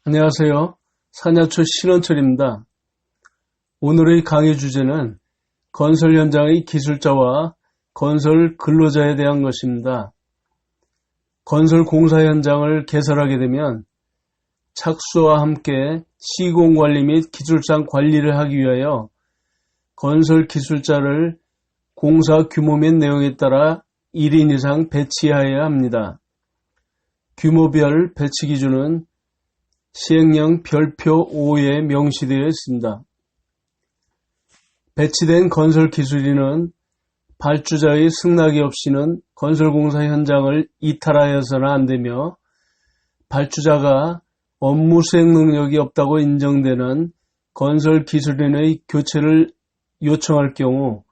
안녕하세요. 산야초 신원철입니다. 오늘의 강의 주제는 건설 현장의 기술자와 건설 근로자에 대한 것입니다. 건설 공사 현장을 개설하게 되면 착수와 함께 시공관리 및 기술상 관리를 하기 위하여 건설 기술자를 공사 규모 및 내용에 따라 1인 이상 배치하여야 합니다. 규모별 배치 기준은 시행령 별표 5에 명시되어 있습니다. 배치된 건설 기술인은 발주자의 승낙이 없이는 건설공사 현장을 이탈하여서는 안되며, 발주자가 업무 수행 능력이 없다고 인정되는 건설 기술인의 교체를 요청할 경우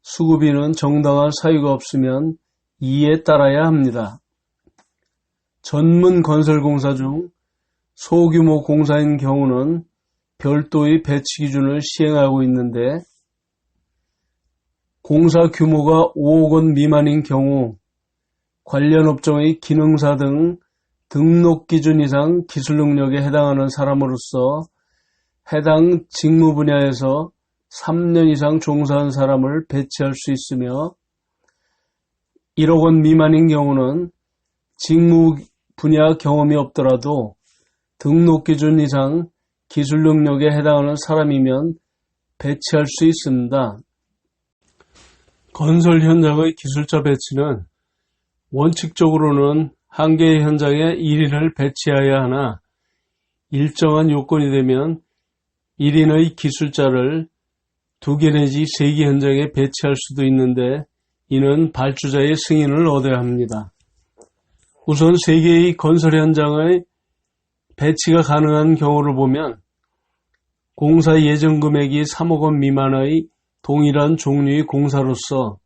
수급인은 정당한 사유가 없으면 이에 따라야 합니다. 전문 건설공사 중 소규모 공사인 경우는 별도의 배치 기준을 시행하고 있는데, 공사 규모가 5억 원 미만인 경우 관련 업종의 기능사 등 등록 기준 이상 기술 능력에 해당하는 사람으로서 해당 직무 분야에서 3년 이상 종사한 사람을 배치할 수 있으며, 1억 원 미만인 경우는 직무 분야 경험이 없더라도 등록 기준 이상 기술 능력에 해당하는 사람이면 배치할 수 있습니다. 건설 현장의 기술자 배치는 원칙적으로는 한 개의 현장에 1인을 배치해야 하나, 일정한 요건이 되면 1인의 기술자를 2개 내지 3개 현장에 배치할 수도 있는데, 이는 발주자의 승인을 얻어야 합니다. 우선 3개의 건설 현장의 배치가 가능한 경우를 보면, 공사 예정 금액이 3억 원 미만의 동일한 종류의 공사로서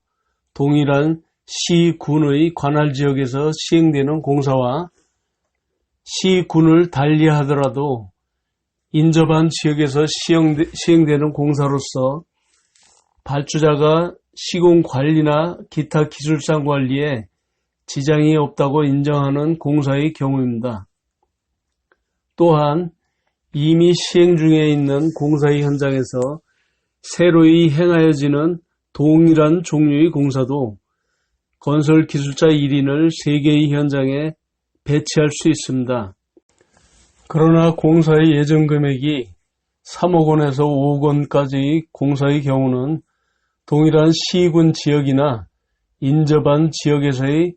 동일한 시, 군의 관할 지역에서 시행되는 공사와 시, 군을 달리 하더라도 인접한 지역에서 시행되는 공사로서 발주자가 시공 관리나 기타 기술상 관리에 지장이 없다고 인정하는 공사의 경우입니다. 또한 이미 시행 중에 있는 공사의 현장에서 새로이 행하여지는 동일한 종류의 공사도 건설 기술자 1인을 3개의 현장에 배치할 수 있습니다. 그러나 공사의 예정 금액이 3억 원에서 5억 원까지의 공사의 경우는 동일한 시군 지역이나 인접한 지역에서의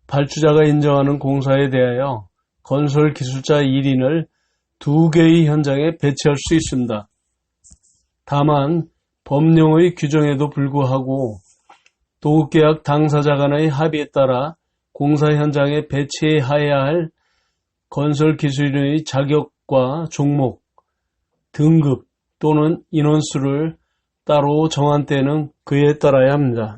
발주자가 인정하는 공사에 대하여 건설 기술자 1인을 2개의 현장에 배치할 수 있습니다. 다만 법령의 규정에도 불구하고 도급계약 당사자 간의 합의에 따라 공사 현장에 배치해야 할 건설 기술인의 자격과 종목, 등급 또는 인원수를 따로 정한 때는 그에 따라야 합니다.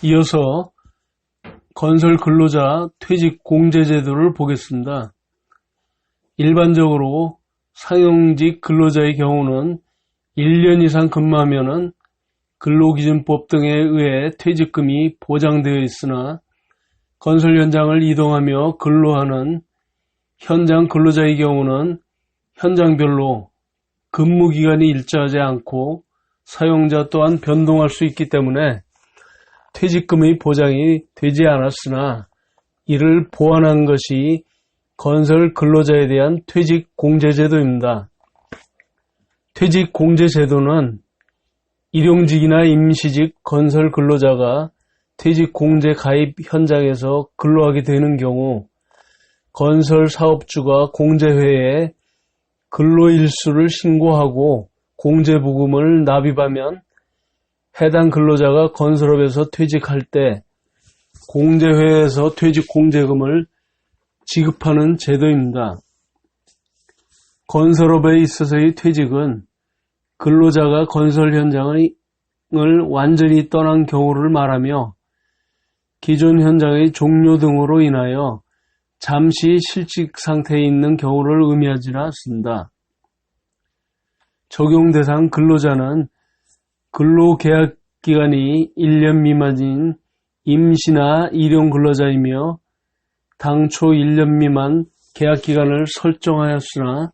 이어서 건설 근로자 퇴직 공제 제도를 보겠습니다. 일반적으로 상용직 근로자의 경우는 1년 이상 근무하면 근로기준법 등에 의해 퇴직금이 보장되어 있으나, 건설 현장을 이동하며 근로하는 현장 근로자의 경우는 현장별로 근무기간이 일정하지 않고 사용자 또한 변동할 수 있기 때문에 퇴직금의 보장이 되지 않았으나, 이를 보완한 것이 건설 근로자에 대한 퇴직공제제도입니다. 퇴직공제제도는 일용직이나 임시직 건설 근로자가 퇴직공제 가입 현장에서 근로하게 되는 경우 건설 사업주가 공제회에 근로일수를 신고하고 공제부금을 납입하면 해당 근로자가 건설업에서 퇴직할 때 공제회에서 퇴직공제금을 지급하는 제도입니다. 건설업에 있어서의 퇴직은 근로자가 건설 현장을 완전히 떠난 경우를 말하며 기존 현장의 종료 등으로 인하여 잠시 실직 상태에 있는 경우를 의미하지 않습니다. 적용 대상 근로자는 근로계약 기간이 1년 미만인 임시나 일용 근로자이며 당초 1년 미만 계약기간을 설정하였으나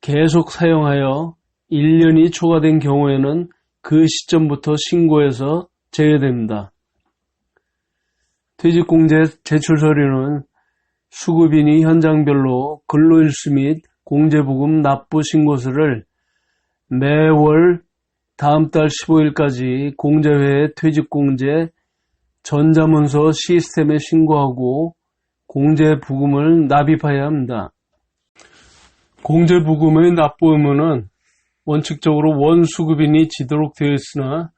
계속 사용하여 1년이 초과된 경우에는 그 시점부터 신고해서 제외됩니다. 퇴직공제 제출 서류는 수급인이 현장별로 근로일수 및 공제부금 납부 신고서를 매월 다음 달 15일까지 공제회에 퇴직공제 전자문서 시스템에 신고하고 공제부금을 납입해야 합니다. 공제부금의 납부 의무는 원칙적으로 원수급인이 지도록 되어 있으나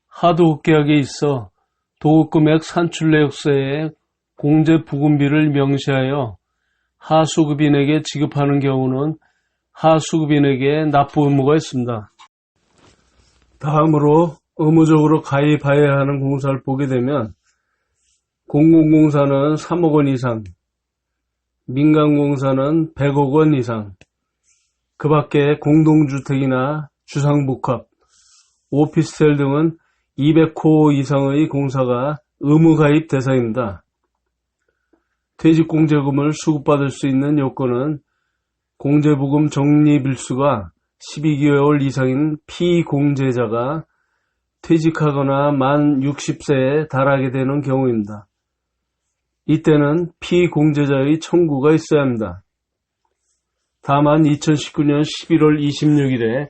하도급계약에 있어 도급금액 산출내역서에 공제부금비를 명시하여 하수급인에게 지급하는 경우는 하수급인에게 납부 의무가 있습니다. 다음으로 의무적으로 가입해야 하는 공사를 보게 되면 공공공사는 3억 원 이상, 민간공사는 100억 원 이상, 그 밖에 공동주택이나 주상복합, 오피스텔 등은 200호 이상의 공사가 의무가입 대상입니다. 퇴직공제금을 수급받을 수 있는 요건은 공제부금 적립일수가 12개월 이상인 피공제자가 퇴직하거나 만 60세에 달하게 되는 경우입니다. 이때는 피공제자의 청구가 있어야 합니다. 다만 2019년 11월 26일에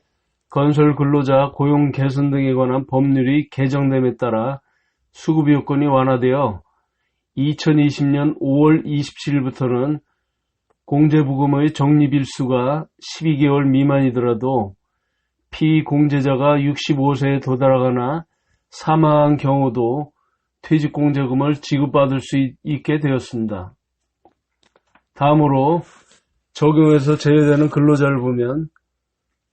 건설근로자 고용 개선 등에 관한 법률이 개정됨에 따라 수급 요건이 완화되어 2020년 5월 27일부터는 공제부금의 적립일수가 12개월 미만이더라도 피공제자가 65세에 도달하거나 사망한 경우도 퇴직공제금을 지급받을 수 있게 되었습니다. 다음으로 적용에서 제외되는 근로자를 보면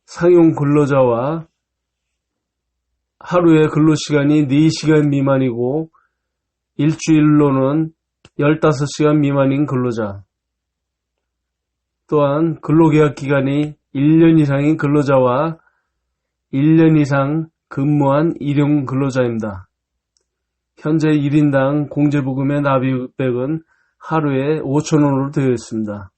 상용 근로자와 하루의 근로시간이 4시간 미만이고 일주일로는 15시간 미만인 근로자, 또한 근로계약 기간이 1년 이상인 근로자와 1년 이상 근무한 일용 근로자입니다. 현재 1인당 공제부금의 납입액은 하루에 5,000원으로 되어 있습니다.